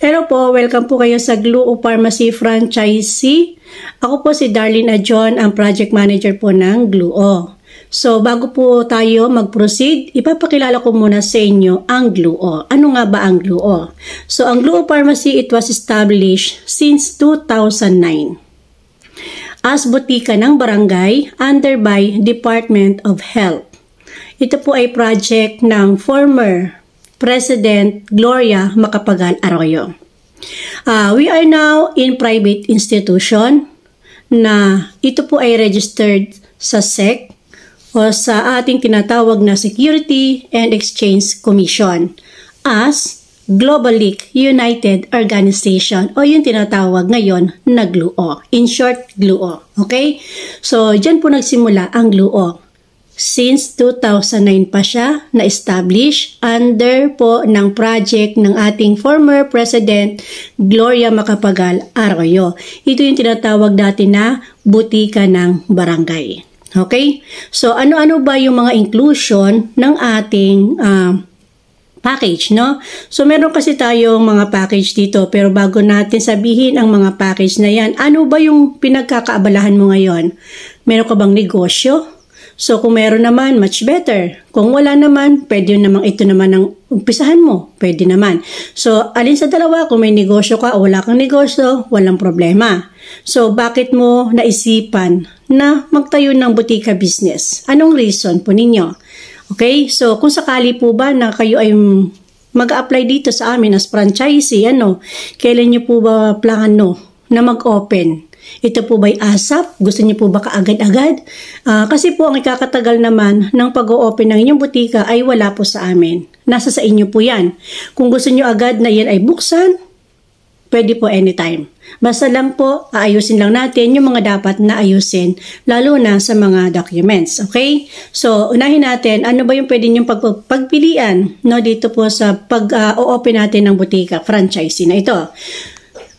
Hello po, welcome po kayo sa Gluo Pharmacy Franchisee. Ako po si Darlene Ajon, ang project manager po ng Gluo. So bago po tayo mag-proceed, ipapakilala ko muna sa inyo ang Gluo. Ano nga ba ang Gluo? So ang Gluo Pharmacy, it was established since 2009 as butika ng barangay under by Department of Health. Ito po ay project ng former President Gloria Macapagal Arroyo. We are now in private institution na ito po ay registered sa SEC o sa ating tinatawag na Security and Exchange Commission as Globally United Organization o yung tinatawag ngayon na Gluo. In short, Gluo. Okay? So, dyan po nagsimula ang Gluo. Since 2009 pa siya na-establish under po ng project ng ating former President Gloria Macapagal Arroyo. Ito yung tinatawag dati na butika ng barangay. Okay? So ano-ano ba yung mga inclusion ng ating package, no? So meron kasi tayong mga package dito, pero bago natin sabihin ang mga package na yan, ano ba yung pinagkakaabalahan mo ngayon? Meron ka bang negosyo? So, kung meron naman, much better. Kung wala naman, pwede namang ito naman ang umpisahan mo. Pwede naman. So, alin sa dalawa, kung may negosyo ka o wala kang negosyo, walang problema. So, bakit mo naisipan na magtayo ng butika business? Anong reason po ninyo? Okay? So, kung sakali po ba na kayo ay mag-apply dito sa amin as franchisee, kailan nyo po ba plano na mag-open? Ito po ba'y ASAP? Gusto niyo po ba kaagad-agad? Kasi po ang ikakatagal naman ng pag-o-open ng inyong butika ay wala po sa amin. Nasa sa inyo po yan. Kung gusto niyo agad na yan ay buksan, pwede po anytime. Basta lang po, aayusin lang natin yung mga dapat na ayusin, lalo na sa mga documents. Okay? So, unahin natin, ano ba yung pwede niyong pagpilian dito po sa pag-o-open natin ng butika, franchisee na ito.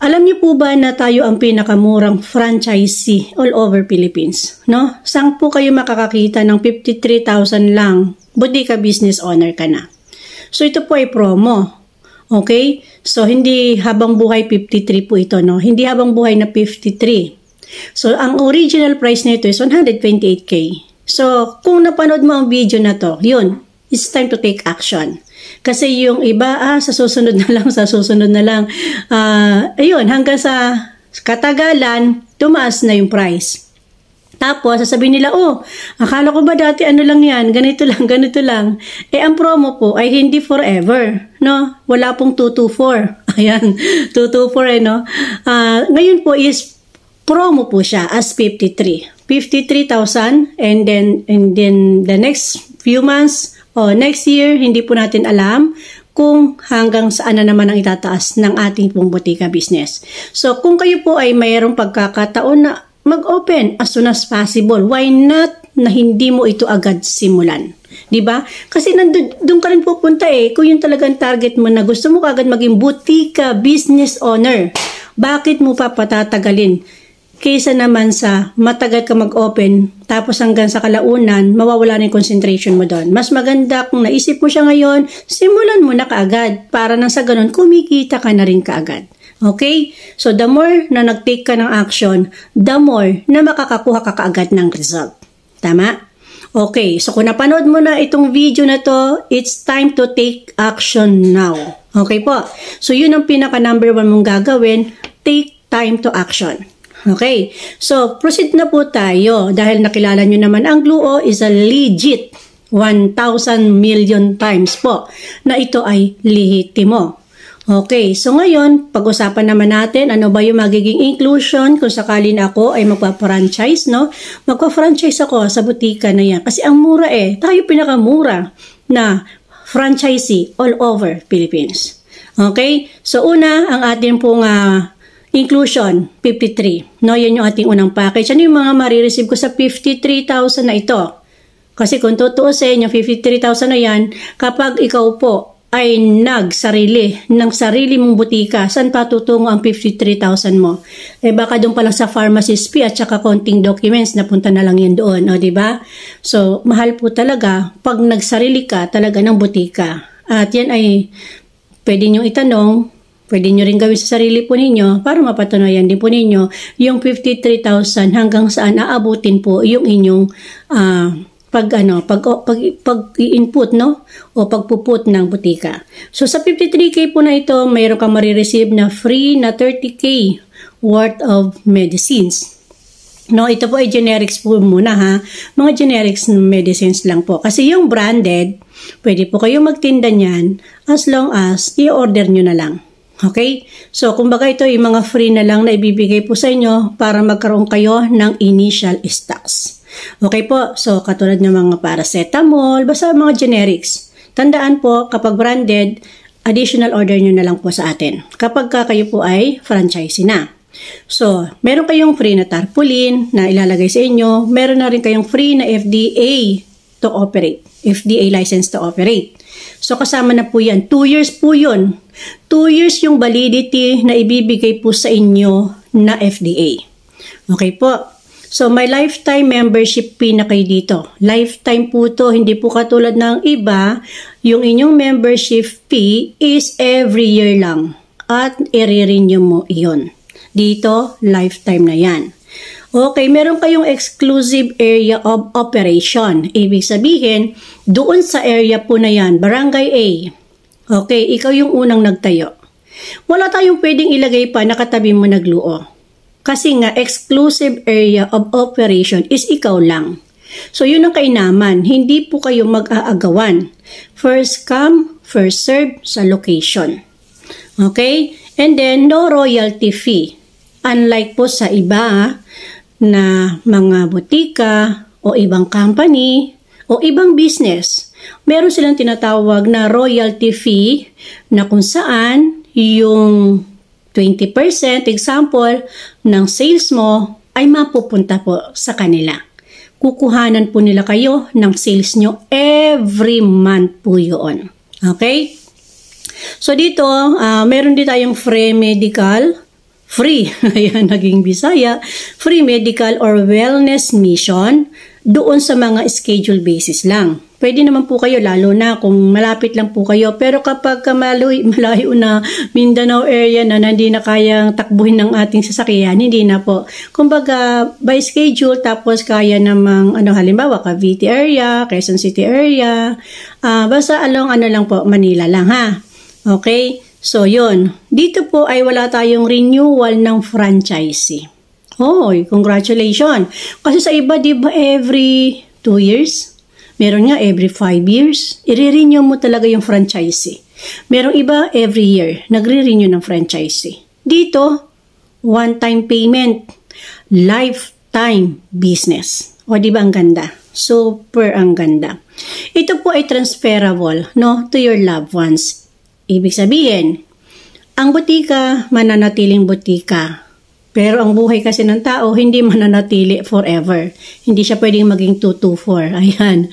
Alam niyo po ba na tayo ang pinakamurang franchisee all over Philippines? No? Saan po kayo makakakita ng 53,000 lang? Butika business owner ka na. So ito po ay promo. Okay? So hindi habang buhay 53 po ito, no? Hindi habang buhay na 53. So ang original price nito is 128K. So kung napanood mo ang video na to, yun, it's time to take action. Kasi yung iba, sa susunod na lang. Ayun, hanggang sa katagalan, tumaas na yung price. Tapos, sasabihin nila, akala ko ba dati lang yan, ganito lang. Ang promo po ay hindi forever, no? Wala pong 224. Ayan, 224 no? Ngayon po is, promo po siya as 53,000 and then the next few months, next year, hindi po natin alam kung hanggang saan na naman ang itataas ng ating pong butika business. So, kung kayo po ay mayroong pagkakataon na mag-open as soon as possible, why not na hindi mo ito agad simulan? Diba? Kasi doon ka rin pupunta kung yung talagang target mo na gusto mo agad maging butika business owner. Bakit mo pa patatagalin? Kaysa naman sa matagal ka mag-open, tapos hanggang sa kalaunan, mawawala na yung concentration mo doon. Mas maganda kung naisip mo siya ngayon, simulan mo na kaagad para nang sa ganun, kumikita ka na rin kaagad. Okay? So, the more na nag-take ka ng action, the more na makakakuha ka kaagad ng result. Tama? Okay. So, kung napanood mo na itong video na to, it's time to take action now. Okay po? So, yun ang pinaka-number 1 mong gagawin, take time to action. Okay, so proceed na po tayo dahil nakilala nyo naman ang Gluo is a legit 1,000 million times po na ito ay lehitimo. Okay, so ngayon, pag-usapan naman natin ano ba yung magiging inclusion kung sakali na ako ay magpa-franchise, no? Magpa-franchise ako sa butika na yan kasi ang mura tayo pinakamura na franchisee all over Philippines. Okay, so una, ang ating pong inclusion, 53. No, yan yung ating unang package. Ano yung mga marireceive ko sa 53,000 na ito? Kasi kung tutuusin, yung 53,000 na yan, kapag ikaw po ay ng sarili mong butika, saan pa tutungo ang 53,000 mo? Baka doon pa lang sa pharmacist fee at saka konting documents, napunta na lang yan doon. O, diba? So, mahal po talaga pag nagsarili ka talaga ng butika. At yan ay pwede nyo itanong Pwede nyo rin gawin sa sarili po ninyo para mapatunayan din po ninyo yung 53,000 hanggang saan aabutin po yung inyong pag-input, no? O pagpuput ng butika. So sa 53K po na ito, mayroon kang marireceive na free na 30K worth of medicines. No, ito po ay generics po muna ha. Mga generics medicines lang po. Kasi yung branded, pwede po kayo magtinda niyan as long as i-order nyo na lang. Okay? So, kumbaga ito yung mga free na lang na ibibigay po sa inyo para magkaroon kayo ng initial stocks. Okay po? So, katulad ng mga paracetamol, basta mga generics. Tandaan po, kapag branded, additional order nyo na lang po sa atin. Kapag kayo po ay franchisee na. So, meron kayong free na tarpaulin na ilalagay sa inyo. Meron na rin kayong free na FDA to operate. FDA license to operate. So, kasama na po yan. 2 years po yun. 2 years yung validity na ibibigay po sa inyo na FDA. Okay po. So, may lifetime membership fee na kayo dito. Lifetime po to. Hindi po katulad ng iba. Yung inyong membership fee is every year lang. At i-renew mo iyon. Dito, lifetime na yan. Okay, meron kayong exclusive area of operation. Ibig sabihin, doon sa area po na yan, Barangay A. Okay, ikaw yung unang nagtayo. Wala tayong pwedeng ilagay pa na katabi mo nagluo. Kasi nga, exclusive area of operation is ikaw lang. So, yun ang kainaman. Hindi po kayo mag-aagawan. First come, first serve sa location. Okay? And then, no royalty fee. Unlike po sa iba na mga butika o ibang company o ibang business, meron silang tinatawag na royalty fee na kung saan yung 20% example ng sales mo ay mapupunta po sa kanila. Kukuhanan po nila kayo ng sales nyo every month po yun. Okay? So dito, meron din tayong free medical, ayan, naging Bisaya, free medical or wellness mission doon sa mga schedule basis lang. Pwede naman po kayo, lalo na kung malapit lang po kayo. Pero kapag malayo na Mindanao area na hindi na kayang takbuhin ng ating sasakyan, hindi na po. Kumbaga, by schedule, tapos kaya namang, halimbawa, Cavite area, Quezon City area, basta along lang po, Manila lang ha. Okay? So, yun. Dito po ay wala tayong renewal ng franchisee. Oy, congratulations. Kasi sa iba, di ba, every 2 years? Meron nga every 5 years. I-renew mo talaga yung franchisee. Merong iba every year. Nagre-renew ng franchisee. Dito, one-time payment. Lifetime business. O, di ba ang ganda? Super ang ganda. Ito po ay transferable, no, to your loved ones. Ibig sabihin, ang butika, mananatiling butika. Pero ang buhay kasi ng tao, hindi mananatili forever. Hindi siya pwedeng maging 224. Ayan.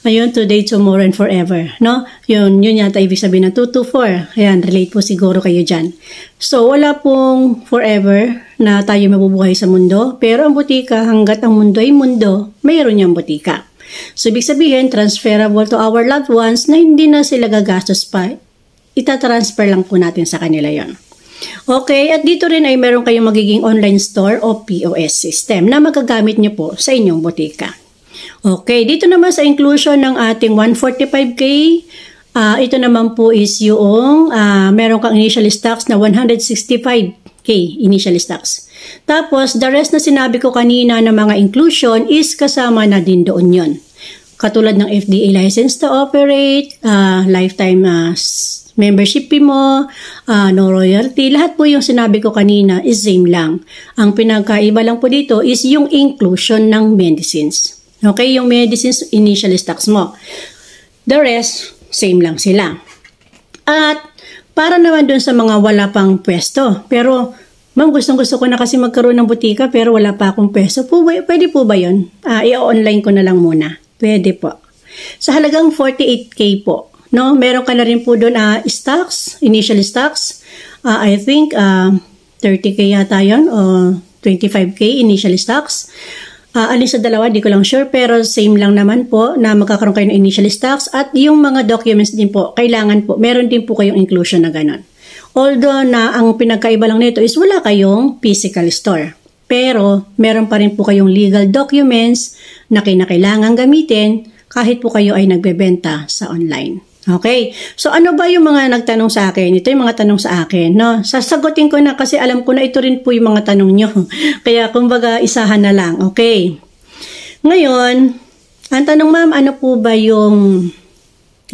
Ayun, today, tomorrow, and forever. No? Yun yata ibig sabihin ng 224. Ayan, relate po siguro kayo dyan. So, wala pong forever na tayo mabubuhay sa mundo. Pero ang butika, hanggat ang mundo ay mundo, mayroon niyang butika. So, ibig sabihin, transferable to our loved ones na hindi na sila gagastos pa. Itatransfer lang po natin sa kanila yon. Okay, at dito rin ay meron kayong magiging online store o POS system na magagamit nyo po sa inyong butika. Okay, dito naman sa inclusion ng ating 145K, ito naman po is yung meron kang initial stocks na 165K initial stocks. Tapos, the rest na sinabi ko kanina na mga inclusion is kasama na din doon yon. Katulad ng FDA license to operate, lifetime membership fee mo, no royalty, lahat po yung sinabi ko kanina is same lang. Ang pinagkaiba lang po dito is yung inclusion ng medicines. Okay, yung medicines initial stocks mo. The rest, same lang sila. At para naman dun sa mga wala pang pwesto, pero ma'am, gustong-gusto ko na kasi magkaroon ng butika pero wala pa akong pwesto. Pwede po ba yun? I-online ko na lang muna. Pwede po. Sa halagang 48K po. No, meron ka na rin po doon stocks, initial stocks. I think 30K yata 'yon o 25K initial stocks. Alin sa dalawa, di ko lang sure, pero same lang naman po na magkakaroon kayo ng initial stocks at yung mga documents din po, kailangan po, meron din po kayong inclusion na ganon. Although na ang pinagkaiba lang nito is wala kayong physical store. Pero meron pa rin po kayong legal documents na kinakailangan gamitin kahit po kayo ay nagbebenta sa online. Okay? So ano ba yung mga nagtanong sa akin? Ito yung mga tanong sa akin. No? Sasagutin ko na kasi alam ko na ito rin po yung mga tanong nyo. Kaya kumbaga isahan na lang. Okay? Ngayon, ang tanong ma'am, ano po ba yung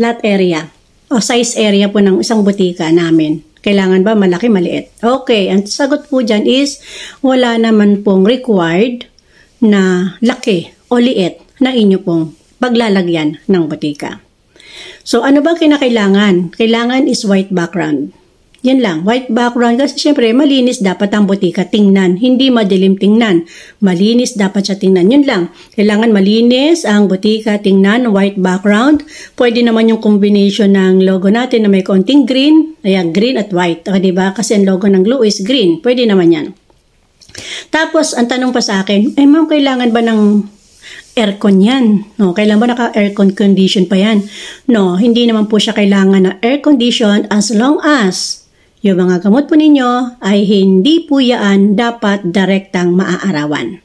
lot area o size area po ng isang butika namin? Kailangan ba malaki, maliit? Okay, ang sagot po dyan is wala naman pong required na laki o liit na inyo pong paglalagyan ng butika. So, ano bang kinakailangan? Kailangan is white background. Yan lang, white background kasi syempre malinis dapat ang butika tingnan, hindi madilim tingnan. Malinis dapat siya tingnan, yun lang. Kailangan malinis ang butika tingnan, white background. Pwede naman yung combination ng logo natin na may konting green, ayan, green at white. O, diba? Kasi ang logo ng Glue is green, pwede naman yan. Tapos, ang tanong pa sa akin, ma'am, kailangan ba ng aircon yan? No, kailan ba naka-aircon condition pa yan? No, hindi naman po siya kailangan na air condition as long as yung mga gamot po ninyo ay hindi po yan dapat direktang maaarawan.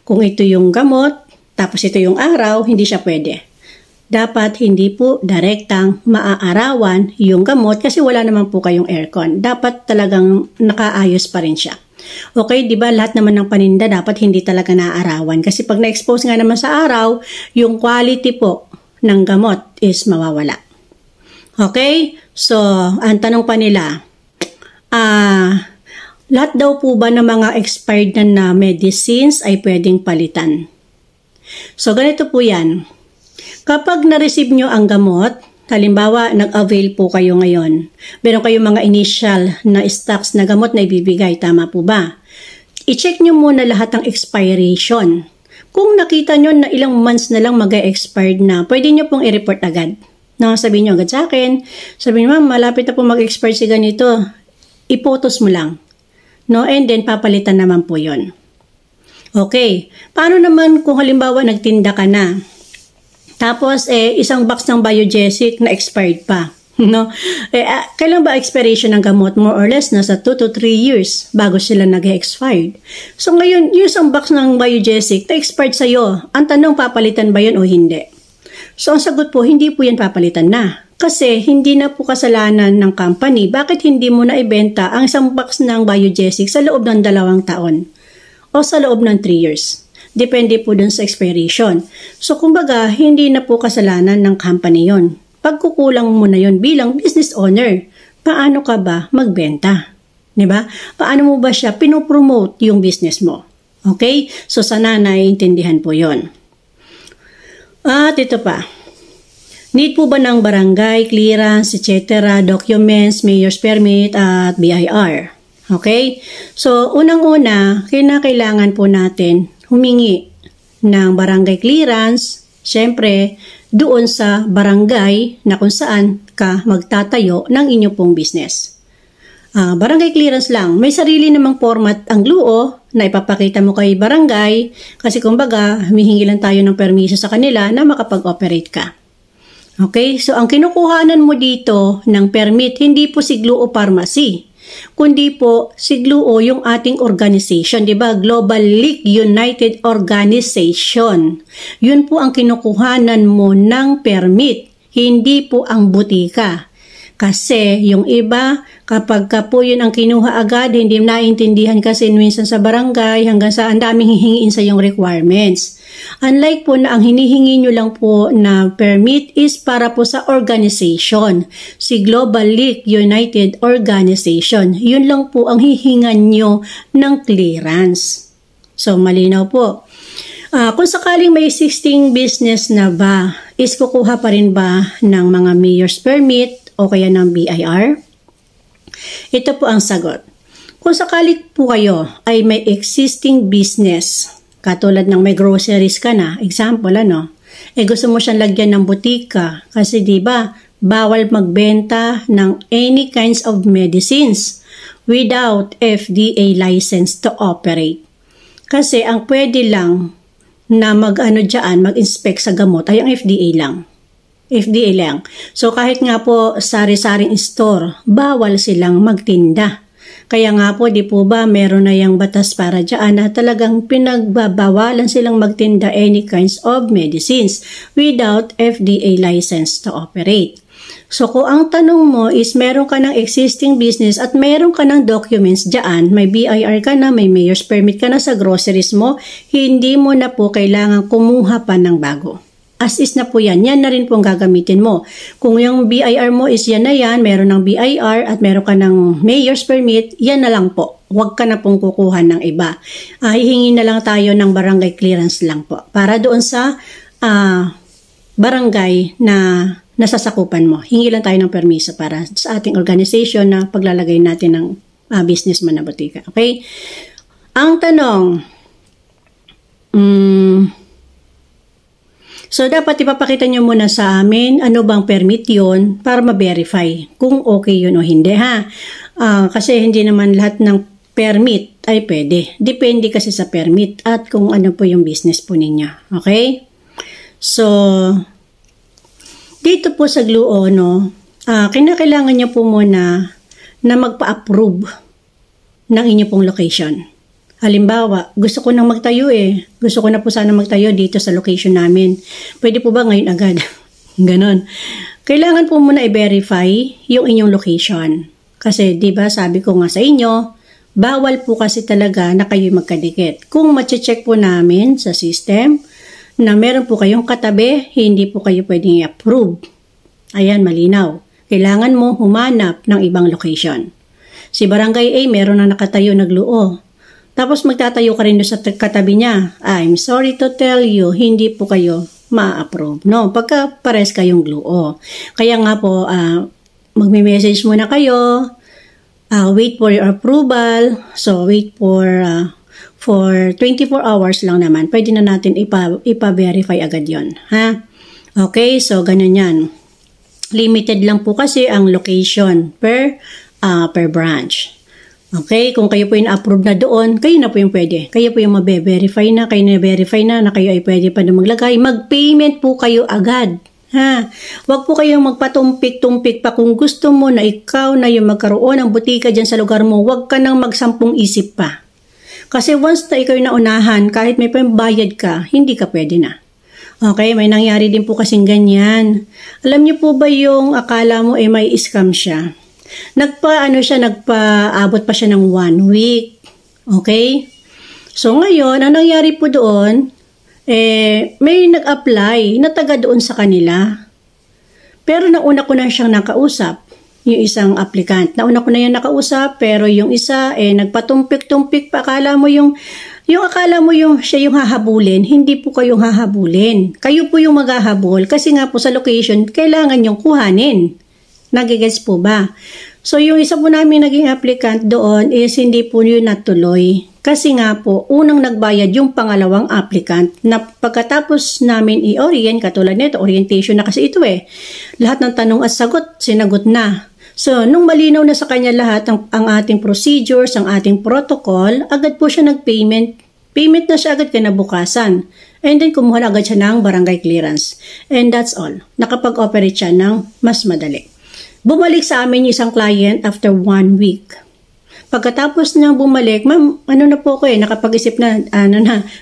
Kung ito yung gamot, tapos ito yung araw, hindi siya pwede. Dapat hindi po direktang maaarawan yung gamot kasi wala naman po kayong aircon. Dapat talagang nakaayos pa rin siya. Okay, di ba lahat naman ng paninda dapat hindi talaga naaarawan kasi pag na-expose nga naman sa araw, yung quality po ng gamot is mawawala. Okay, so ang tanong pa nila, lahat daw po ba ng mga expired na medicines ay pwedeng palitan? So ganito po yan, kapag na-receive nyo ang gamot, halimbawa, nag-avail po kayo ngayon. Meron kayong mga initial na stocks na gamot na ibibigay. Tama po ba? I-check nyo muna lahat ng expiration. Kung nakita nyo na ilang months na lang mag-expired na, pwede nyo pong i-report agad. No, sabihin nyo agad sa akin. Sabihin nyo, ma'am, malapit na po mag-expire si ganito. I-photos mo lang. No, and then papalitan naman po yon. Okay. Paano naman kung halimbawa nagtinda ka na? Tapos, isang box ng Biogesic na expired pa. No? Kailan ba expiration ng gamot? More or less, nasa 2 to 3 years bago sila nag-expired. So, ngayon, yung isang box ng Biogesic na expired sa'yo, ang tanong, papalitan ba yun o hindi? So, ang sagot po, hindi po yan papalitan na. Kasi, hindi na po kasalanan ng company. Bakit hindi mo na ibenta ang isang box ng Biogesic sa loob ng 2 taon? O sa loob ng 3 years? Depende po dun sa expiration. So, kumbaga, hindi na po kasalanan ng company yon. Pagkukulang mo na yon bilang business owner, paano ka ba magbenta? Diba? Paano mo ba siya pinopromote yung business mo? Okay? So, sana naiintindihan po yon. At ito pa. Need po ba ng barangay, clearance, etc., documents, mayor's permit, at BIR? Okay? So, unang-una, kailangan po natin humingi ng barangay clearance, syempre, doon sa barangay na kung saan ka magtatayo ng inyo pong business. Barangay clearance lang. May sarili namang format ang Glue na ipapakita mo kay barangay kasi kumbaga, humihingi lang tayo ng permiso sa kanila na makapag-operate ka. Okay? So, ang kinukuhanan mo dito ng permit, hindi po si Glue Pharmacy, kundi po si Glue yung ating organization, di ba? Global League United Organization. Yun po ang kinukuhanan mo ng permit, hindi po ang butika. Kasi yung iba, kapag ka po yun ang kinuha agad, hindi naintindihan kasi minsan sa barangay hanggang sa ang daming hihingiin sa yung requirements. Unlike po na ang hinihingi nyo lang po na permit is para po sa organization. Si Global League United Organization. Yun lang po ang hihingan nyo ng clearance. So, malinaw po. Kung sakaling may existing business na ba, is kukuha pa rin ba ng mga mayor's permit o kaya ng BIR? Ito po ang sagot. Kung sakali po kayo ay may existing business, katulad ng may groceries ka na, example gusto mo siyang lagyan ng butika kasi di ba bawal magbenta ng any kinds of medicines without FDA license to operate. Kasi ang pwede lang na mag-inspect sa gamot ay ang FDA lang. FDA lang. So kahit nga po sari-saring store, bawal silang magtinda. Kaya nga po, di po ba, meron na yung batas para dyan na talagang pinagbabawalan silang magtinda any kinds of medicines without FDA license to operate. So kung ang tanong mo is meron ka ng existing business at meron ka ng documents dyan, may BIR ka na, may mayor's permit ka na sa groceries mo, hindi mo na po kailangan kumuha pa ng bago. As is na po yan. Yan na rin pong gagamitin mo. Kung yung BIR mo is yan na yan, meron ng BIR at meron ka ng mayor's permit, yan na lang po. Huwag ka na pong kukuha ng iba. Hihingi na lang tayo ng barangay clearance lang po. Para doon sa barangay na nasasakupan mo. Hingi lang tayo ng permiso para sa ating organization na paglalagay natin ng businessman na butika. Okay? Ang tanong, so dapat ipapakita nyo muna sa amin ano bang permit yun para ma-verify kung okay yun o hindi ha. Kasi hindi naman lahat ng permit ay pwede. Depende kasi sa permit at kung ano po yung business po ninyo. Okay? So, dito po sa GLUO, kinakailangan nyo po muna na magpa-approve ng inyo pong location. Halimbawa, gusto ko nang magtayo Gusto ko na po sana magtayo dito sa location namin. Pwede po ba ngayon agad? Ganon. Kailangan po muna i-verify yung inyong location. Kasi, di ba, sabi ko nga sa inyo, bawal po kasi talaga na kayo magkadikit. Kung mache-check po namin sa system, na meron po kayong katabi, hindi po kayo pwedeng i-approve. Ayan, malinaw. Kailangan mo humanap ng ibang location. Si Barangay A, meron na nakatayo na GLUO. Tapos magtatayo ka rin sa katabi niya. I'm sorry to tell you, hindi po kayo ma-approve. No, pagka pares kayong GLUO. Kaya nga po, magme-message muna kayo. Wait for your approval. So, wait for 24 hours lang naman, pwede na natin ipa-verify agad yon, ha? Okay, so ganun yan. Limited lang po kasi ang location per branch. Okay, kung kayo po yung approve na doon, kayo na po yung pwede. Kayo po yung mabe-verify na, kayo na-verify na kayo ay pwede pa na maglagay. Mag-payment po kayo agad. Ha? Huwag po kayong magpatumpik-tumpik pa. Kung gusto mo na ikaw na yung magkaroon ng butika dyan sa lugar mo, huwag ka nang magsampung isip pa. Kasi once na ikaw yung naunahan, kahit may pambayad ka, hindi ka pwede na. Okay, may nangyari din po kasing ganyan. Alam niyo po ba yung akala mo may scam siya? Nagpaabot pa siya ng 1 week. Okay? So ngayon, ang nangyari po doon, may nag-apply na taga doon sa kanila. Pero nauna ko na siyang nakausap. Yung isang applicant. Nauna ko na yan nakausap, pero yung isa, nagpatumpik-tumpik pa. Akala mo siya yung hahabulin, hindi po kayong hahabulin. Kayo po yung maghahabol, kasi nga po sa location, kailangan yung kuhanin. Nagigets po ba? So, yung isa po namin naging applicant doon is hindi po yun natuloy. Kasi nga po, unang nagbayad yung pangalawang applicant na pagkatapos namin i-orient, katulad nito, orientation na kasi ito lahat ng tanong at sagot, sinagot na. So, nung malinaw na sa kanya lahat ang ating procedures, ang ating protocol, agad po siya nag-payment. Payment na siya agad kinabukasan. And then, kumuha na agad siya ng barangay clearance. And that's all. Nakapag-operate siya ng mas madali. Bumalik sa amin yung isang client after 1 week. Pagkatapos na bumalik, ma'am, na po ako nakapag-isip na,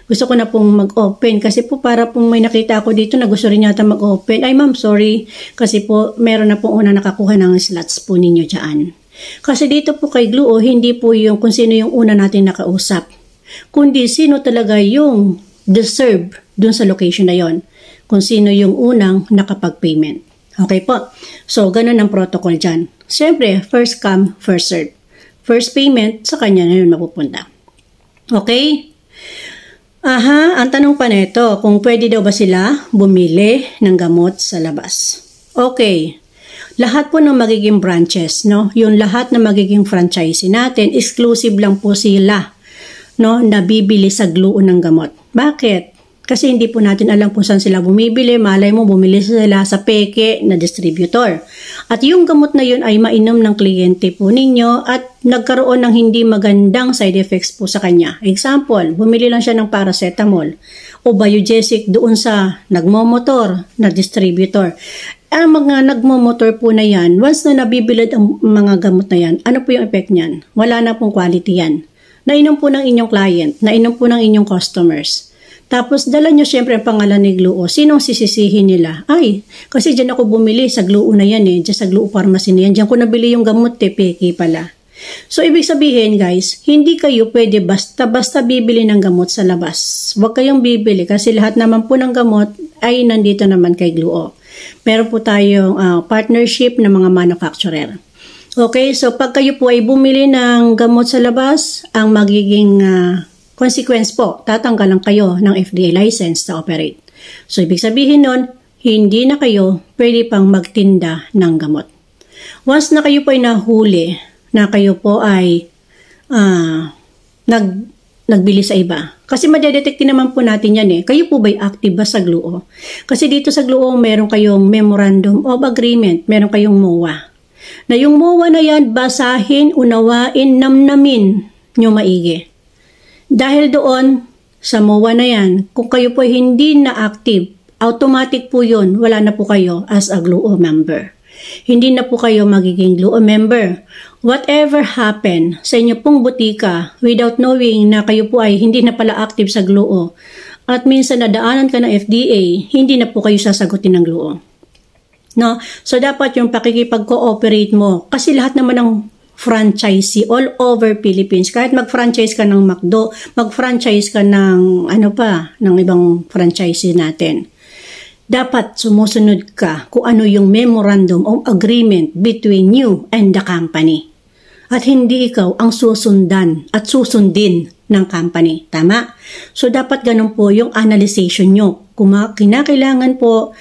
gusto ko na pong mag-open. Kasi po para pong may nakita ako dito na gusto rin yata mag-open. Ay ma'am, sorry. Kasi po, meron na pong una nakakuha ng slots po ninyo dyan. Kasi dito po kay GLUO, hindi po yung kung sino yung una natin nakausap. Kundi sino talaga yung deserve dun sa location na yon. Kung sino yung unang nakapag-payment. Okay po. So, ganun ang protocol dyan. Siyempre, first come, first serve. First payment, sa kanya na yun mapupunta. Okay? Ang tanong pa nito, kung pwede daw ba sila bumili ng gamot sa labas. Okay. Lahat po ng magiging branches, yung lahat na magiging franchise natin, exclusive lang po sila, na bibili sa GLUO ng gamot. Bakit? Kasi hindi po natin alam kung saan sila bumibili. Malay mo, bumili sila sa peke na distributor. At yung gamot na yun ay mainom ng kliyente po ninyo at nagkaroon ng hindi magandang side effects po sa kanya. Example, bumili lang siya ng paracetamol. o biogesic doon sa nagmomotor na distributor. Ang mga nagmomotor po na yan, once na nabibilad ang mga gamot na yan, ano po yung effect niyan? Wala na pong quality yan. Nainom po ng inyong client, nainom po ng inyong customers. Tapos dala nyo syempre ang pangalan ni Gluo. Sinong sisisihin nila? Ay, kasi dyan ako bumili sa Gluo na yan eh. Dyan sa Gluo Pharmacy na yan. Dyan ko nabili yung gamot eh, peki pala. So, ibig sabihin guys, hindi kayo pwede basta-basta bibili ng gamot sa labas. Huwag kayong bibili kasi lahat naman po ng gamot ay nandito naman kay Gluo. Meron po tayong partnership ng mga manufacturer. Okay, so pag kayo po ay bumili ng gamot sa labas, ang magiging consequence po, tatanggalan kayo ng FDA license to operate. So, ibig sabihin nun, hindi na kayo pwede pang magtinda ng gamot. Once na kayo po ay nahuli, na kayo po ay nagbili sa iba. Kasi madedetect naman po natin yan eh. Kayo po ba'y active ba sa Gluo? Kasi dito sa Gluo, meron kayong Memorandum of Agreement, meron kayong MOA. Na yung MOA na yan, basahin, unawain, namnamin nyo maigi. Dahil doon, sa MOA na yan, kung kayo po hindi na active, automatic po yun, wala na po kayo as a Gluo member. Hindi na po kayo magiging Gluo member. Whatever happen sa inyo pong butika without knowing na kayo po ay hindi na pala active sa Gluo at minsan nadaanan ka ng FDA, hindi na po kayo sasagutin ng Gluo. No? So, dapat yung pakikipag-cooperate mo kasi lahat naman ng franchisee all over Philippines. Kahit mag-franchise ka ng McDo, mag-franchise ka ng ng ibang franchisee natin. Dapat sumusunod ka kung ano yung memorandum of agreement between you and the company. At hindi ikaw ang susundan at susundin ng company. Tama? So, dapat ganun po yung analyzation nyo. Kung kinakailangan po,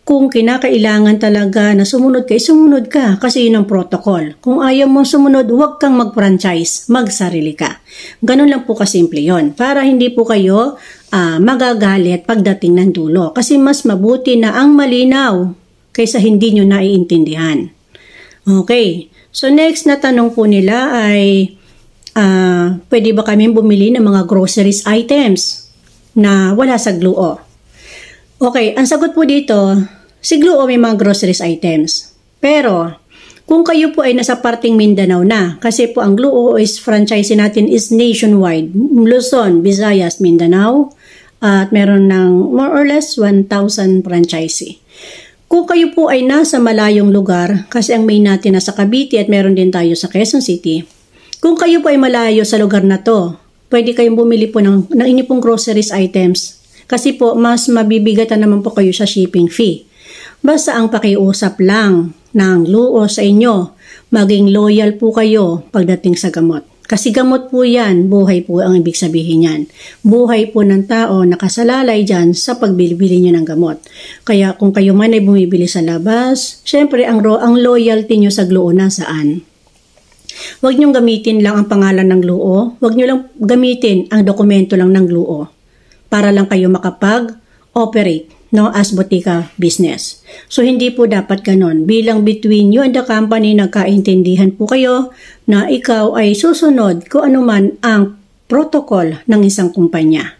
kung kinakailangan talaga na sumunod ka. Kasi yun ang protocol. Kung ayaw mong sumunod, huwag kang mag-franchise. Magsarili ka. Ganun lang po kasimple yun. Para hindi po kayo magagalit pagdating ng dulo. Kasi mas mabuti na ang malinaw kaysa hindi nyo naiintindihan. Okay. So, next na tanong po nila ay pwede ba kami bumili ng mga groceries items na wala sa Gluo? Okay, ang sagot po dito, si Gluo may mga groceries items. Pero, kung kayo po ay nasa parting Mindanao na, kasi po ang Gluo is franchise natin is nationwide. Luzon, Visayas, Mindanao, at meron ng more or less 1,000 franchisee. Kung kayo po ay nasa malayong lugar, kasi ang main natin nasa Cavite at meron din tayo sa Quezon City, kung kayo po ay malayo sa lugar na to, pwede kayong bumili po ng inyo pong groceries items. Kasi po, mas mabibigatan naman po kayo sa shipping fee. Basta ang pakiusap lang ng Gluo sa inyo, maging loyal po kayo pagdating sa gamot. Kasi gamot po yan, buhay po ang ibig sabihin yan. Buhay po ng tao nakasalalay dyan sa pagbili nyo ng gamot. Kaya kung kayo man ay bumibili sa labas, syempre ang loyalty nyo sa Gluo nasaan? Huwag nyo gamitin lang ang pangalan ng Gluo, huwag nyo lang gamitin ang dokumento lang ng Gluo para lang kayo makapag-operate as butika business. So, hindi po dapat ganon. Bilang between you and the company, nagkaintindihan po kayo na ikaw ay susunod kung ano man ang protocol ng isang kumpanya.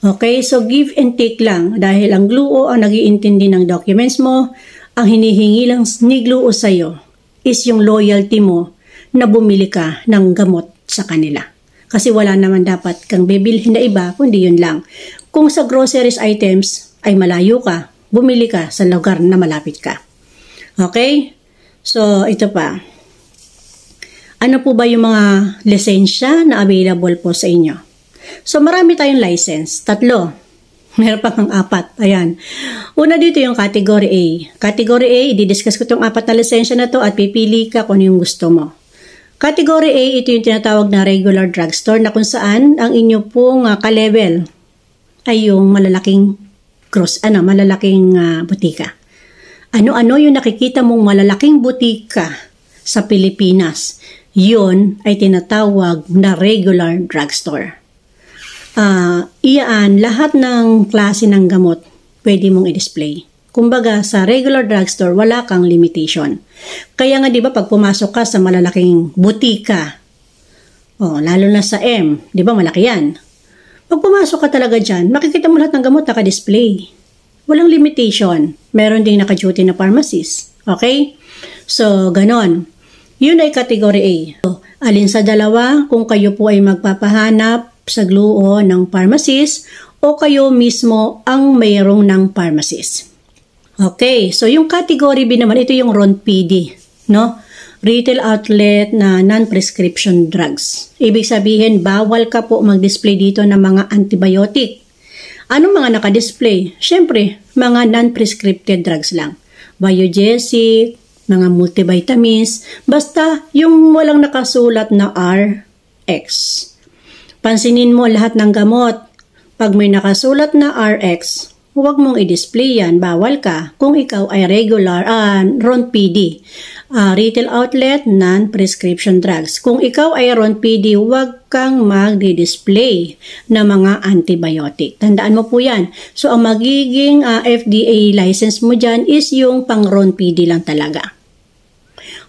Okay? So, give and take lang dahil ang Gluo ang nag-iintindi ng documents mo, ang hinihingi lang ni Gluo sa'yo is yung loyalty mo na bumili ka ng gamot sa kanila. Kasi wala naman dapat kang bibilhin na iba, kundi yun lang. Kung sa groceries items ay malayo ka, bumili ka sa lugar na malapit ka. Okay? So, ito pa. Ano po ba yung mga lisensya na available po sa inyo? So, marami tayong license. 3. Meron pa kang 4. Ayan. Una dito yung category A. Category A, i-discuss ko itong 4 na lisensya na to at pipili ka kung ano yung gusto mo. Category A, ito yung tinatawag na regular drugstore na kung saan ang inyo pong ka-level ay yung malalaking butika. Ano-ano yung nakikita mong malalaking butika sa Pilipinas? Yun ay tinatawag na regular drugstore. Iyaan, lahat ng klase ng gamot pwede mong i-display. Kumbaga, sa regular drugstore, wala kang limitation. Kaya nga, di ba, pag pumasok ka sa malalaking butika, lalo na sa M, di ba, malaki yan. Pag pumasok ka talaga dyan, makikita mo lahat ng gamot naka-display. Walang limitation. Meron ding naka-duty na pharmacist. Okay? So, ganon. Yun ay category A. So, alin sa dalawa, kung kayo po ay magpapahanap sa GLUO ng pharmacist o kayo mismo ang mayroong ng pharmacist. Okay, so yung category B naman, ito yung RON-PD, no? Retail outlet na non-prescription drugs. Ibig sabihin, bawal ka po mag-display dito ng mga antibiotic. Anong mga naka-display? Siyempre, mga non-prescripted drugs lang. Biogesic, mga multivitamins, basta yung walang nakasulat na RX. Pansinin mo lahat ng gamot. Pag may nakasulat na RX, huwag mong i-display yan, bawal ka kung ikaw ay regular, RON-PD, retail outlet, non-prescription drugs. Kung ikaw ay RON-PD, huwag kang mag-display na mga antibiotic. Tandaan mo po yan. So, ang magiging FDA license mo dyan is yung pang RON-PD lang talaga.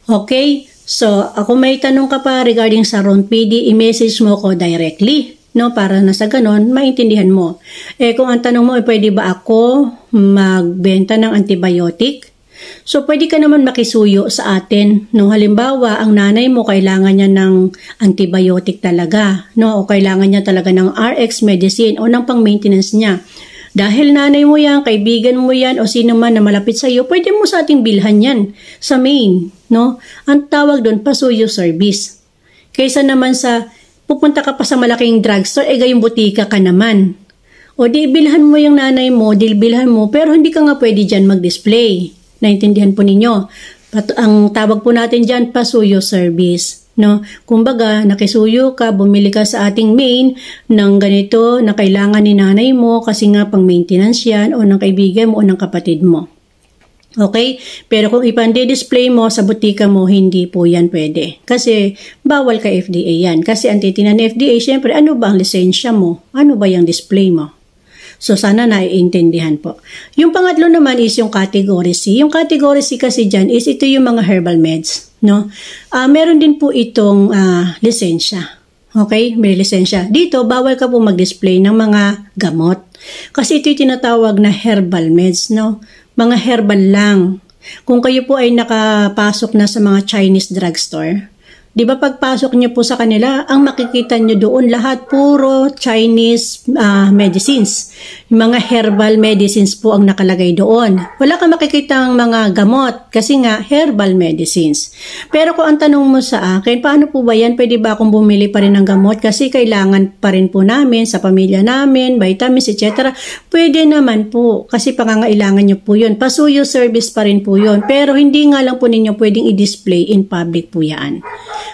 Okay? So, kung may tanong ka pa regarding sa RON-PD, i-message mo ko directly. No, para na sa ganon, maintindihan mo. Kung ang tanong mo, pwede ba ako magbenta ng antibiotic? So, pwede ka naman makisuyo sa atin. No, halimbawa, ang nanay mo kailangan niya ng antibiotic talaga. No, o kailangan niya talaga ng RX medicine o ng pang-maintenance niya. Dahil nanay mo yan, kaibigan mo yan, o sino man na malapit sa iyo, pwede mo sa ating bilhan yan sa main. No? Ang tawag doon, pasuyo service. Kaysa naman sa pupunta ka pa sa malaking drugstore, gayong butika ka naman. O di bilhan mo yung nanay mo, bilhan mo, pero hindi ka nga pwede dyan mag-display. Naintindihan po ninyo. Ang tawag po natin dyan, pasuyo service. No? Kumbaga, nakisuyo ka, bumili ka sa ating main ng ganito na kailangan ni nanay mo kasi nga pang maintenance yan o ng kaibigan mo o ng kapatid mo. Okay? Pero kung ipandi-display mo sa butika mo, hindi po yan pwede. Kasi bawal ka FDA yan. Kasi ang titingnan ng FDA, syempre, ano ba ang lisensya mo? Ano ba yung display mo? So, sana naiintindihan po. Yung pangatlo naman is yung category C. Yung category C kasi dyan is ito yung mga herbal meds. No? Meron din po itong lisensya. Okay? May lisensya. Dito, bawal ka po mag-display ng mga gamot. Kasi ito yung tinatawag na herbal meds. No? Mga herbal lang. Kung kayo po ay nakapasok na sa mga Chinese drugstore, di ba pagpasok niyo po sa kanila, ang makikita niyo doon lahat puro Chinese medicines. Yung mga herbal medicines po ang nakalagay doon. Wala kang makikitang mga gamot kasi nga herbal medicines. Pero kung ang tanong mo sa akin, paano po ba yan? Pwede ba akong bumili pa rin ng gamot? Kasi kailangan pa rin po namin sa pamilya namin, vitamins, etc. Pwede naman po kasi pangangailangan niyo po yun. Pasuyo service pa rin po yun. Pero hindi nga lang po ninyo pwedeng i-display in public po yan.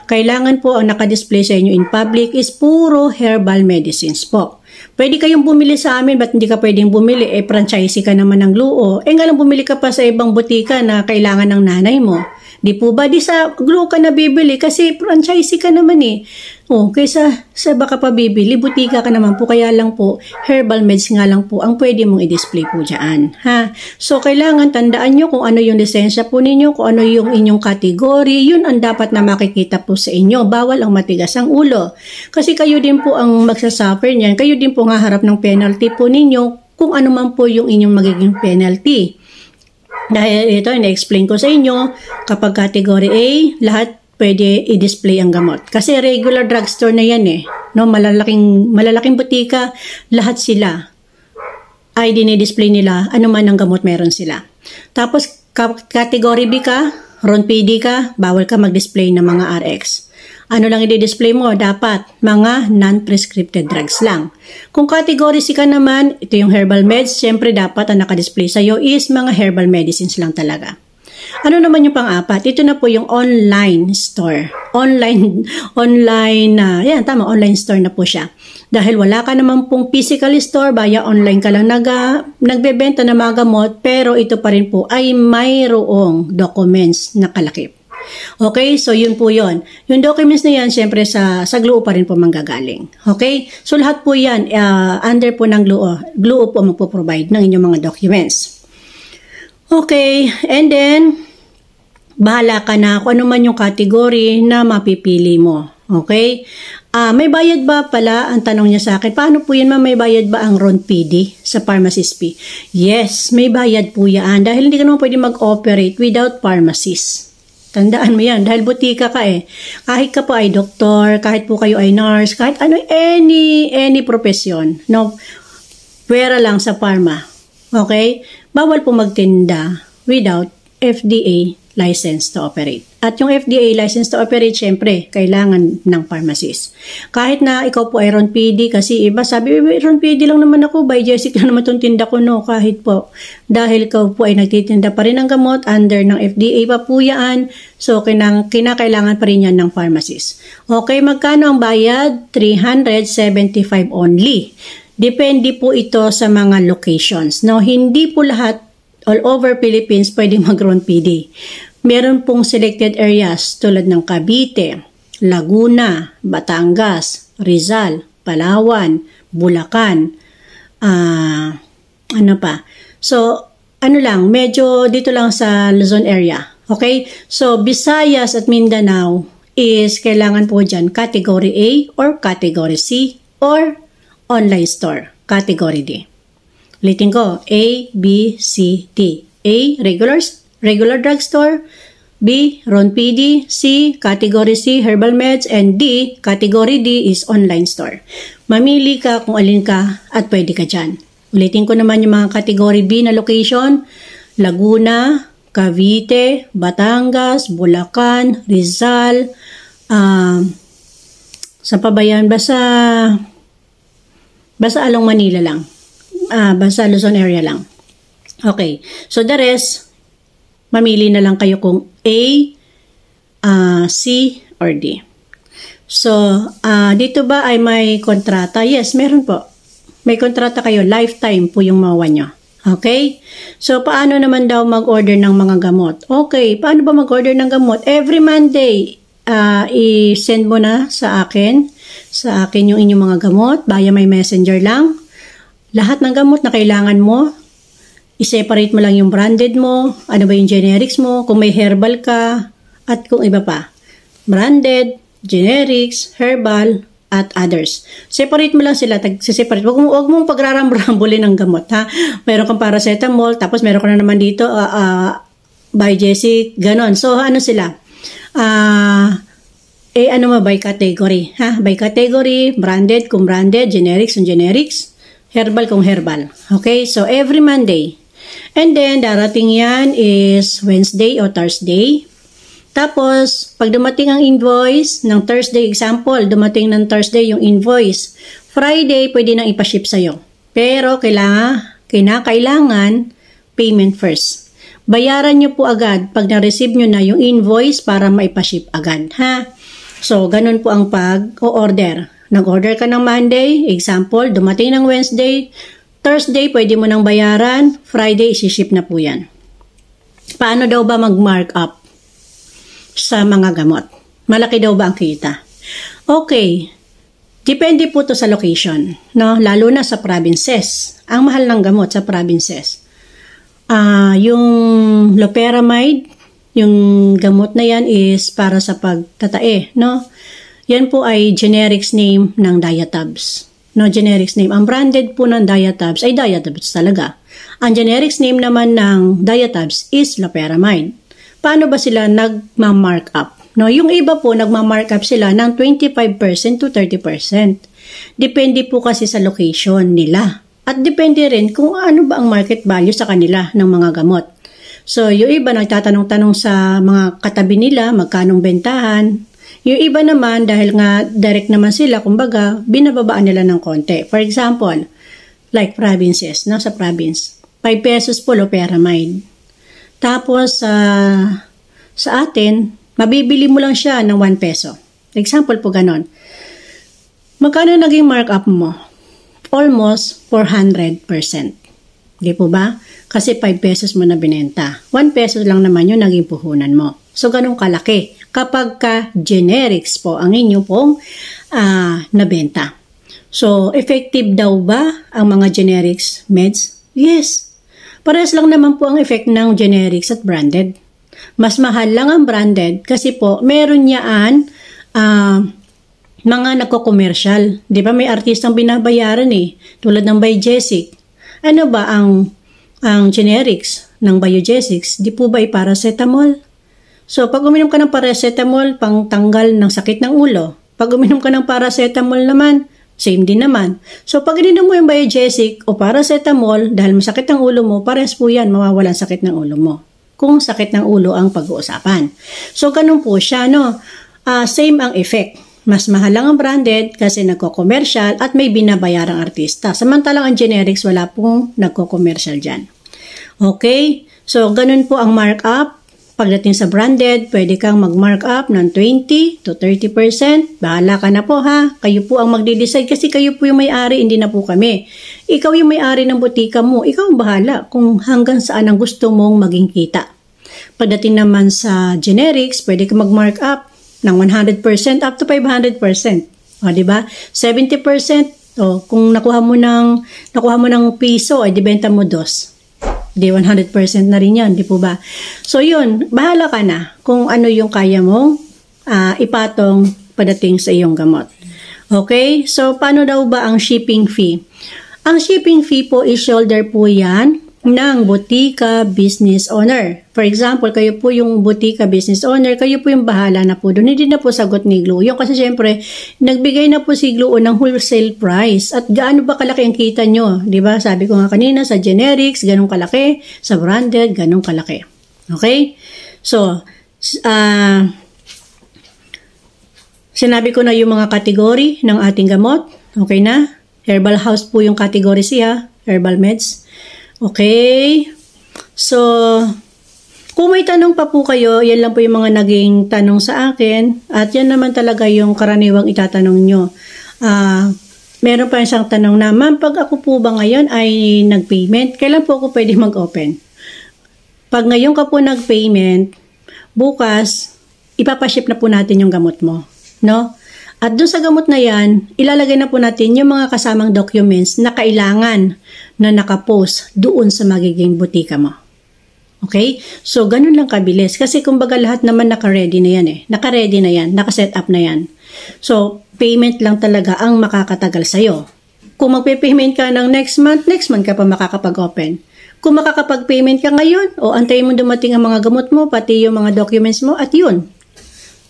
Kailangan po ang nakadisplay sa inyo in public is puro herbal medicines po. Pwede kayong bumili sa amin, ba't hindi ka pwedeng bumili? Franchisee ka naman ng GLUO. Nga lang bumili ka pa sa ibang butika na kailangan ng nanay mo. Di po ba? Di sa GLUO ka na bibili kasi franchisee ka naman eh. Kaysa sa baka pa bibili, butika ka naman po. Kaya lang po, herbal meds nga lang po ang pwede mong i-display po dyan. Ha? So, kailangan tandaan nyo kung ano yung lisensya po ninyo, kung ano yung inyong category, yun ang dapat na makikita po sa inyo. Bawal ang matigas ang ulo. Kasi kayo din po ang magsasuffer niyan. Kayo din po nga harap ng penalty po ninyo kung ano man po yung inyong magiging penalty. Dahil ito, na-explain ko sa inyo, kapag category A, lahat pwede i-display ang gamot. Kasi regular drugstore na yan eh. No, malalaking butika, lahat sila ay dinidisplay nila, ano man ang gamot meron sila. Tapos, category B ka, RON-PD ka, bawal ka mag-display ng mga RX. Ano lang i-display mo? Dapat mga non-prescripted drugs lang. Kung category C ka naman, ito yung herbal meds, syempre dapat ang naka-display sa'yo is mga herbal medicines lang talaga. Ano naman yung pang-apat? Ito na po yung online store. Online store na po siya. Dahil wala ka naman pong physical store, via online ka lang nagbebenta ng mga gamot, pero ito pa rin po ay mayroong documents na kalakip. Okay, so yun po yun. Yung documents na yan, syempre sa GLUO pa rin po manggagaling. Okay, so lahat po yan, under po ng GLUO. GLUO po magpo-provide ng inyong mga documents. Okay, and then, bahala ka na kung ano man yung category na mapipili mo. Okay? May bayad ba pala? Ang tanong niya sa akin, paano po yan ma'am, may bayad ba ang Ron PD sa pharmacist fee? Yes, may bayad po yan dahil hindi ka naman pwede mag-operate without pharmacist. Tandaan mo yan, dahil butika ka eh. Kahit ka po ay doktor, kahit po kayo ay nurse, kahit ano, any profession, no? Pwera lang sa pharma. Okay? Bawal po magtinda without FDA license to operate. At yung FDA license to operate, syempre, kailangan ng pharmacist. Kahit na ikaw po ay Ron PD, kasi iba sabi, Ron PD lang naman ako, by Jessica lang naman itong tinda ko, no, kahit po. Dahil ikaw po ay nagtitinda pa rin ng gamot, under ng FDA pa po yan, so kinakailangan pa rin yan ng pharmacist. Okay, magkano ang bayad? 375 only. Depende po ito sa mga locations. No, hindi po lahat all over Philippines pwedeng mag-Ron PD. Meron pong selected areas tulad ng Cavite, Laguna, Batangas, Rizal, Palawan, Bulacan, ano pa. So, ano lang, medyo dito lang sa Luzon area. Okay? So, Visayas at Mindanao is kailangan po dyan Category A or Category C or online store, Category D. Ulitin ko, A, B, C, D. A, regular drugstore. B, Ron PD. C, Category C, herbal meds. And D, Category D is online store. Mamili ka kung alin ka at pwede ka dyan. Ulitin ko naman yung mga Category B na location. Laguna, Cavite, Batangas, Bulacan, Rizal. Sa pabayan, basta along Manila lang. Basta Luzon area lang. Okay. So, the rest, mamili na lang kayo kung A, C, or D. So, dito ba ay may kontrata? Yes, meron po. May kontrata kayo. Lifetime po yung mawa nyo. Okay? So, paano naman daw mag-order ng mga gamot? Okay. Paano ba mag-order ng gamot? Every Monday, i-send mo na sa akin yung inyong mga gamot. Via may messenger lang. Lahat ng gamot na kailangan mo, i-separate mo lang yung branded mo, ano ba yung generics mo, kung may herbal ka, at kung iba pa. Branded, generics, herbal, at others. Separate mo lang sila, separate. Huwag mong pagrarambrambulin ng gamot, ha? Meron kang paracetamol, tapos meron ka na naman dito, by Jessie, ganon. So, ano sila? Ano ba by category, ha? By category, branded kung branded, generics kung generics, herbal kung herbal. Okay? So, every Monday. And then, darating yan is Wednesday o Thursday. Tapos, pag dumating ang invoice ng Thursday, example, dumating ng Thursday yung invoice. Friday, pwede nang ipaship sa'yo. Pero, kinakailangan payment first. Bayaran nyo po agad pag na-receive nyo na yung invoice para maipaship agad. Ha? So, ganun po ang pag-order. Nag-order ka ng Monday, example, dumating ng Wednesday, Thursday, pwede mo nang bayaran, Friday, isi-ship na po yan. Paano daw ba mag-markup sa mga gamot? Malaki daw ba ang kita? Okay, depende po to sa location, no? Lalo na sa provinces. Ang mahal ng gamot sa provinces. Yung loperamide, yung gamot na yan is para sa pagtatae, no? Yan po ay generics name ng Diatabs. No, generics name. Ang branded po ng Diatabs ay Diatabs talaga. Ang generics name naman ng Diatabs is loperamide. Paano ba sila nagma-markup? No, yung iba po nagma-markup sila ng 25% to 30%. Depende po kasi sa location nila. At depende rin kung ano ba ang market value sa kanila ng mga gamot. So, yung iba nagtatanong-tanong sa mga katabi nila, magkanong bentahan. Yung iba naman, dahil nga direct naman sila, kumbaga, binababaan nila ng konti. For example, like provinces, no, sa province, 5 pesos po loperamide. Tapos, sa atin, mabibili mo lang siya ng 1 peso. Example po ganon. Magkano naging markup mo? Almost 400%. Di po ba? Kasi 5 pesos mo na binenta. 1 peso lang naman yung naging puhunan mo. So, ganun kalaki. Kapag generics po ang inyo pong nabenta. So, effective daw ba ang mga generics meds? Yes. Parehas lang naman po ang effect ng generics at branded. Mas mahal lang ang branded kasi po meron niyaan mga nagko-commercial. Di ba may artistang binabayaran eh, tulad ng Biogesic. Ano ba ang generics ng Biogesics? Di po ba ay paracetamol? So, pag uminom ka ng paracetamol, pang tanggal ng sakit ng ulo. Pag uminom ka ng paracetamol naman, same din naman. So, pag ininom mo yung Biogesic o paracetamol, dahil masakit ang ulo mo, pares po yan, mawawalan sakit ng ulo mo. Kung sakit ng ulo ang pag-uusapan. So, ganun po siya, no? Same ang effect. Mas mahal lang ang branded kasi nagko-commercial at may binabayarang artista. Samantalang ang generics, wala pong nagko-commercial dyan. Okay? So, ganun po ang markup. Pagdating sa branded, pwede kang mag-markup ng 20 to 30%. Bahala ka na po ha. Kayo po ang magde-decide kasi kayo po yung may-ari, hindi na po kami. Ikaw yung may-ari ng butika mo. Ikaw ang bahala kung hanggang saan ang gusto mong maging kita. Pagdating naman sa generics, pwede ka mag-markup ng 100% up to 500%. O, di ba? 70%, o, kung nakuha mo ng piso, ay dibenta mo dos. Di 100% na rin yan, di po ba? So, yun, bahala ka na kung ano yung kaya mong ipatong pagdating sa iyong gamot. Okay? So, paano daw ba ang shipping fee? Ang shipping fee po is shoulder po yan ng butika business owner. For example, kayo po yung butika business owner, kayo po yung bahala na po doon. Hindi na po sagot ni Gluo. Yung kasi syempre, nagbigay na po si Gluo ng wholesale price. At gaano ba kalaki ang kita nyo? Diba? Sabi ko nga kanina, sa generics, ganun kalaki. Sa branded, ganun kalaki. Okay? So, sinabi ko na yung mga kategory ng ating gamot. Okay na? Herbal house po yung category siya. Herbal meds. Okay. So, kung may tanong pa po kayo, yan lang po yung mga naging tanong sa akin. At yan naman talaga yung karaniwang itatanong nyo. Meron pa isang tanong na, ma'am, pag ako po ba ngayon ay nag-payment, kailan po ako pwede mag-open? Pag ngayon ka po nag-payment, bukas, ipapaship na po natin yung gamot mo. No? At doon sa gamot na yan, ilalagay na po natin yung mga kasamang documents na kailangan na nakapost doon sa magiging butika mo. Okay? So, ganun lang kabilis. Kasi kumbaga lahat naman naka-ready na yan eh. Naka-ready na yan. Naka-set up na yan. So, payment lang talaga ang makakatagal sa'yo. Kung magpe-payment ka ng next month ka pa makakapag-open. Kung makakapag-payment ka ngayon, o antayin mo dumating ang mga gamot mo, pati yung mga documents mo, at yun.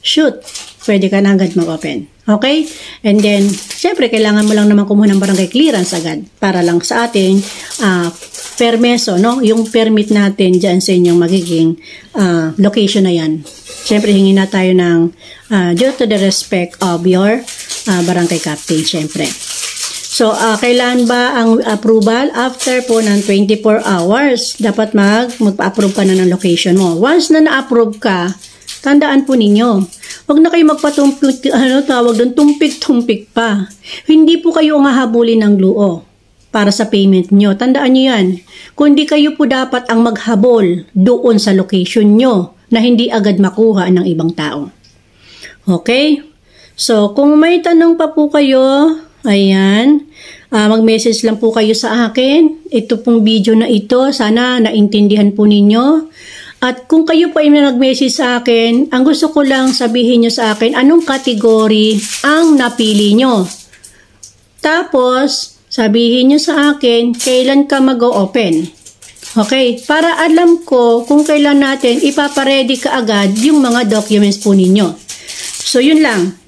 Shoot! Pwede ka na agad mag-open. Okay? And then, syempre, kailangan mo lang naman kumuha ng barangay clearance agad para lang sa ating permeso, no? Yung permit natin dyan sa inyong magiging location na yan. Syempre, hingi na tayo ng due to the respect of your barangay captain, syempre. So, kailan ba ang approval? After po ng 24 hours, dapat mag-approve ka na ng location mo. Once na na-approve ka, tandaan po ninyo, huwag na kayo magpatumpik, tawag doon, tumpik-tumpik pa. Hindi po kayo hahabulin ng Gluo para sa payment nyo. Tandaan nyo yan. Kundi kayo po dapat ang maghabol doon sa location nyo na hindi agad makuha ng ibang tao. Okay? So, kung may tanong pa po kayo, ayan, mag-message lang po kayo sa akin. Ito pong video na ito, sana naintindihan po ninyo. At kung kayo pa yung nag-message sa akin, ang gusto ko lang sabihin nyo sa akin, anong category ang napili nyo. Tapos, sabihin nyo sa akin, kailan ka mag-o-open. Okay? Para alam ko kung kailan natin ipaparedy ka agad yung mga documents po ninyo. So, yun lang.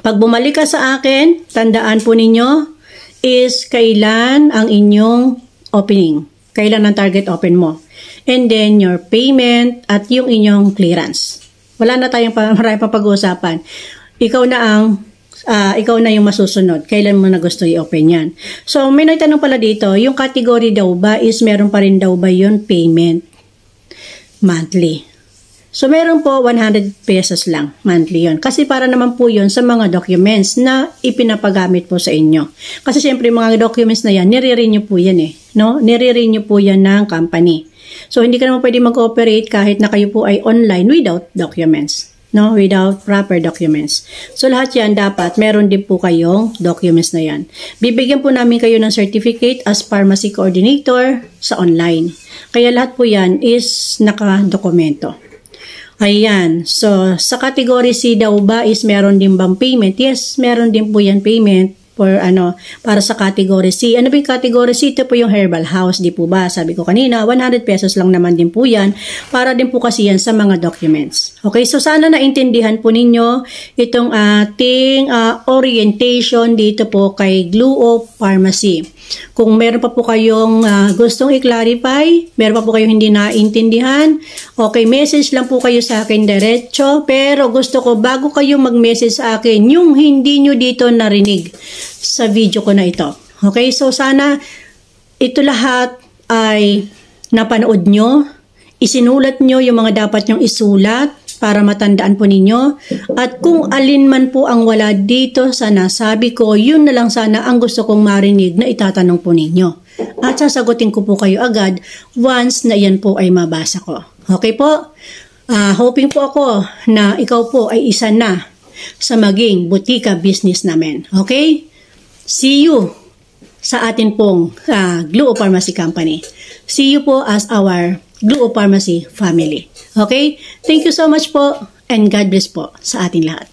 Pag bumalik ka sa akin, tandaan po ninyo is kailan ang inyong opening. Kailan ang target open mo. And then, your payment at yung inyong clearance. Wala na tayong marami pang pag-uusapan. Ikaw na yung masusunod. Kailan mo na gusto i-open yan. So, may nagtanong pala dito, yung category daw ba is meron pa rin daw ba yun payment monthly? So, meron po 100 pesos lang monthly yun. Kasi para naman po yun sa mga documents na ipinapagamit po sa inyo. Kasi syempre, mga documents na yan, nire-renew po yan eh. No? Nire-renew po yan ng company. So, hindi ka naman pwede mag-operate kahit na kayo po ay online without documents. No? Without proper documents. So, lahat yan dapat meron din po kayong documents na yan. Bibigyan po namin kayo ng certificate as pharmacy coordinator sa online. Kaya lahat po yan is nakadokumento. Ayan. So, sa category C daw ba is meron din bang payment? Yes, meron din po yan payment para sa category C. Ano ba yung category C? Ito po yung herbal house, di po ba? Sabi ko kanina, 100 pesos lang naman din po yan. Para din po kasi yan sa mga documents. Okay, so sana naintindihan po ninyo itong ating orientation dito po kay Gluo Pharmacy. Kung meron pa po kayong gustong i-clarify, meron pa po kayong hindi naintindihan, okay, message lang po kayo sa akin diretso. Pero gusto ko bago kayo mag-message sa akin, yung hindi nyo dito narinig sa video ko na ito. Okay, so sana ito lahat ay napanood nyo, isinulat nyo yung mga dapat nyong isulat para matandaan po ninyo. At kung alin man po ang wala dito sa nasabi ko, yun na lang sana ang gusto kong marinig na itatanong po ninyo. At sasagutin ko po kayo agad once na yan po ay mabasa ko. Okay po? Hoping po ako na ikaw po ay isa na sa maging butika business namin. Okay? See you sa atin pong Gluo Pharmacy Company. See you po as our Gluo Pharmacy family. Okay? Thank you so much po and God bless po sa ating lahat.